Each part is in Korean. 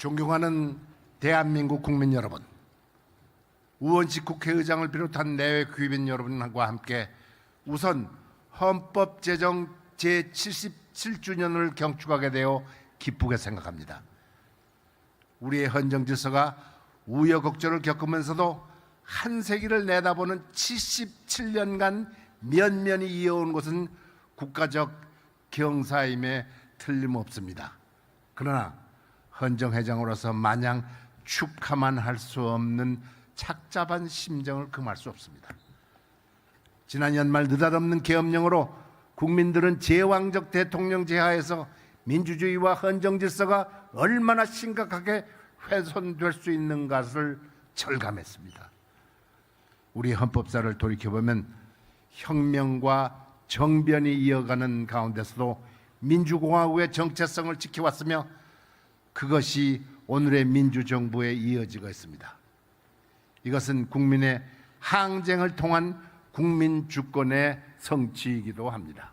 존경하는 대한민국 국민 여러분, 우원식 국회의장을 비롯한 내외 귀빈 여러분과 함께 우선 헌법 제정 제77주년을 경축하게 되어 기쁘게 생각합니다. 우리의 헌정 질서가 우여곡절을 겪으면서도 한 세기를 내다보는 77년간 면면이 이어온 것은 국가적 경사임에 틀림없습니다. 그러나 헌정회장으로서 마냥 축하만 할 수 없는 착잡한 심정을 금할 수 없습니다. 지난 연말 느닷없는 계엄령으로 국민들은 제왕적 대통령 제하에서 민주주의와 헌정 질서가 얼마나 심각하게 훼손될 수 있는 것을 절감했습니다. 우리 헌법사를 돌이켜보면 혁명과 정변이 이어가는 가운데서도 민주공화국의 정체성을 지켜왔으며 그것이 오늘의 민주정부에 이어지고 있습니다. 이것은 국민의 항쟁을 통한 국민주권의 성취이기도 합니다.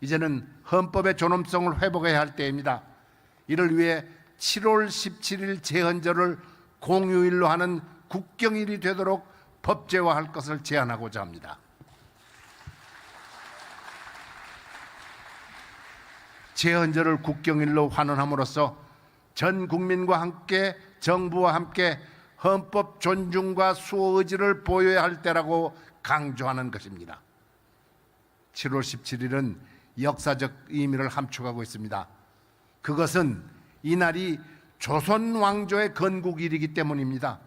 이제는 헌법의 존엄성을 회복해야 할 때입니다. 이를 위해 7월 17일 제헌절을 공휴일로 하는 국경일이 되도록 법제화할 것을 제안하고자 합니다. 제헌절을 국경일로 환원함으로써 전 국민과 함께 정부와 함께 헌법 존중과 수호 의지를 보여야 할 때라고 강조하는 것입니다. 7월 17일은 역사적 의미를 함축하고 있습니다. 그것은 이날이 조선 왕조의 건국일이기 때문입니다.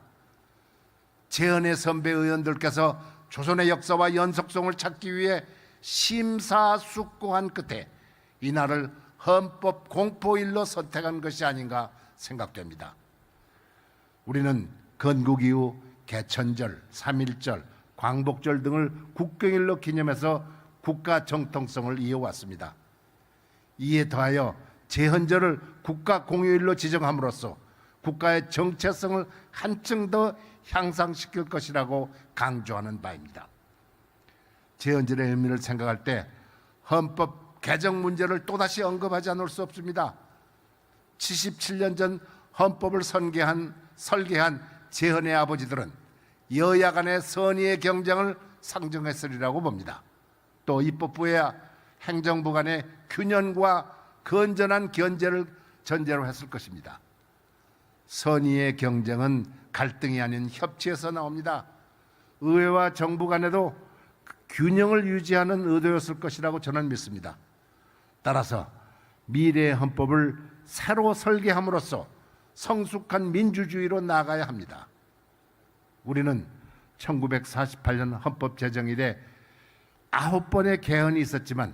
제헌의 선배 의원들께서 조선의 역사와 연속성을 찾기 위해 심사숙고한 끝에 이날을 헌법 공포일로 선택한 것이 아닌가 생각됩니다. 우리는 건국 이후 개천절, 3.1절, 광복절 등을 국경일로 기념해서 국가 정통성을 이어왔습니다. 이에 더하여 제헌절을 국가 공휴일로 지정함으로써 국가의 정체성을 한층 더 향상시킬 것이라고 강조하는 바입니다. 제헌절의 의미를 생각할 때 헌법 개정 문제를 또다시 언급하지 않을 수 없습니다. 77년 전 헌법을 설계한 제헌의 아버지들은 여야 간의 선의의 경쟁을 상정했으리라고 봅니다. 또 입법부와 행정부 간의 균형과 건전한 견제를 전제로 했을 것입니다. 선의의 경쟁은 갈등이 아닌 협치에서 나옵니다. 의회와 정부 간에도 균형을 유지하는 의도였을 것이라고 저는 믿습니다. 따라서 미래의 헌법을 새로 설계함으로써 성숙한 민주주의로 나아가야 합니다. 우리는 1948년 헌법 제정 이래 9번의 개헌이 있었지만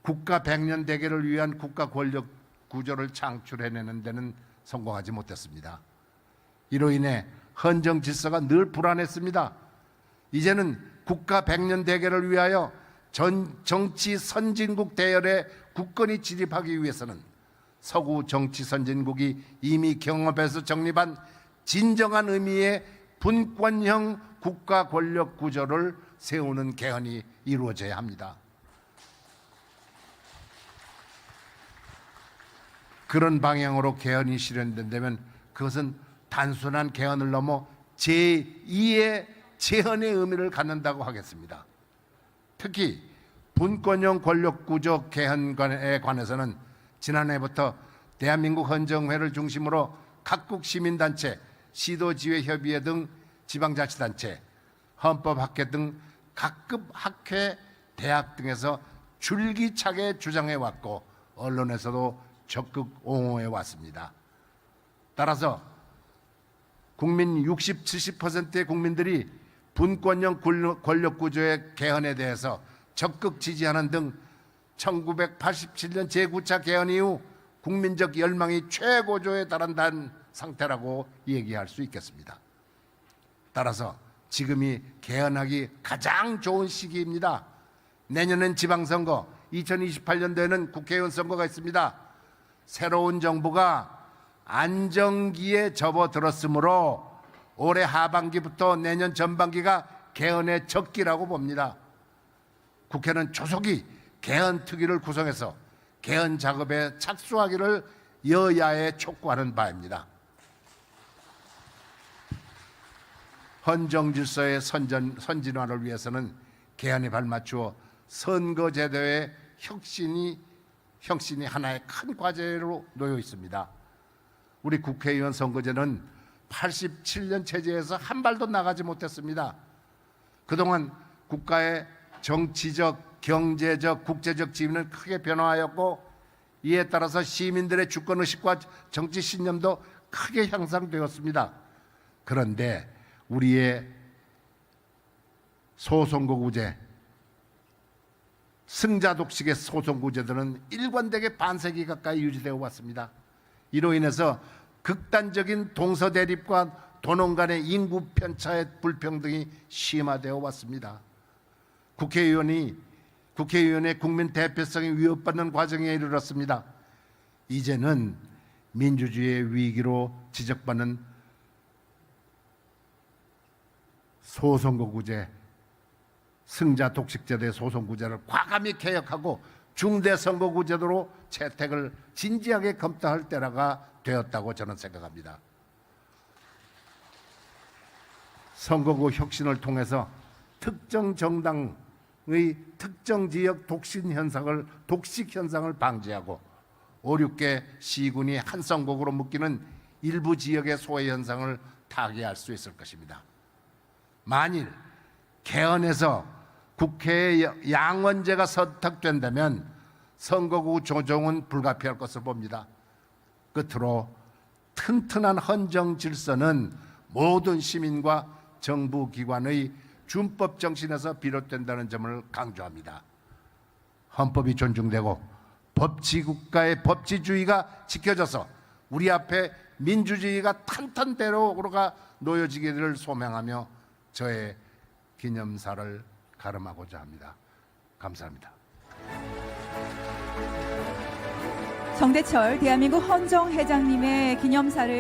국가 100년 대계를 위한 국가 권력 구조를 창출해내는 데는 성공하지 못했습니다. 이로 인해 헌정 질서가 늘 불안했습니다. 이제는 국가 100년 대계를 위하여 정치 선진국 대열에 굳건히 진입하기 위해서는 서구 정치 선진국이 이미 경험해서 정립한 진정한 의미의 분권형 국가 권력 구조를 세우는 개헌이 이루어져야 합니다. 그런 방향으로 개헌이 실현된다면 그것은 단순한 개헌을 넘어 제2의 제헌의 의미를 갖는다고 하겠습니다. 특히 분권형 권력구조 개헌에 관해서는 지난해부터 대한민국 헌정회를 중심으로 각국 시민단체, 시도지회협의회 등 지방자치단체, 헌법학회 등 각급 학회, 대학 등에서 줄기차게 주장해왔고 언론에서도 적극 옹호해왔습니다. 따라서 국민 60, 70%의 국민들이 분권형 권력구조의 개헌에 대해서 적극 지지하는 등 1987년 제9차 개헌 이후 국민적 열망이 최고조에 달한다는 상태라고 얘기할 수 있겠습니다. 따라서 지금이 개헌하기 가장 좋은 시기입니다. 내년엔 지방선거, 2028년도에는 국회의원 선거가 있습니다. 새로운 정부가 안정기에 접어들었으므로 올해 하반기부터 내년 전반기가 개헌의 적기라고 봅니다. 국회는 조속히 개헌 특위를 구성해서 개헌 작업에 착수하기를 여야에 촉구하는 바입니다. 헌정 질서의 선진화를 위해서는 개헌에 발맞추어 선거제도의 혁신이 하나의 큰 과제로 놓여 있습니다. 우리 국회의원 선거제는 87년 체제에서 한 발도 나가지 못했습니다. 그동안 국가의 정치적, 경제적, 국제적 지위는 크게 변화하였고 이에 따라서 시민들의 주권의식과 정치 신념도 크게 향상되었습니다. 그런데 우리의 소선거구제, 승자독식의 소선거구제들은 일관되게 반세기 가까이 유지되어 왔습니다. 이로 인해서 극단적인 동서대립과 도농 간의 인구 편차의 불평등이 심화되어 왔습니다. 국회의원의 국민 대표성이 위협받는 과정에 이르렀습니다. 이제는 민주주의의 위기로 지적받는 소선거구제, 승자 독식제도의 소선구제를 과감히 개혁하고 중대선거구제도로 채택을 진지하게 검토할 때가 되었다고 저는 생각합니다. 선거구 혁신을 통해서 특정 정당의 특정 지역 독식 현상을 방지하고 5, 6개 시군이 한 선거구로 묶이는 일부 지역의 소외 현상을 타개할 수 있을 것입니다. 만일 개헌에서 국회의 양원제가 선택된다면 선거구 조정은 불가피할 것을 봅니다. 끝으로 튼튼한 헌정 질서는 모든 시민과 정부 기관의 준법 정신에서 비롯된다는 점을 강조합니다. 헌법이 존중되고 법치국가의 법치주의가 지켜져서 우리 앞에 민주주의가 탄탄대로가 놓여지기를 소망하며 저의 기념사를 가름하고자 합니다. 감사합니다. 정대철 대한민국 헌정회장님의 기념사를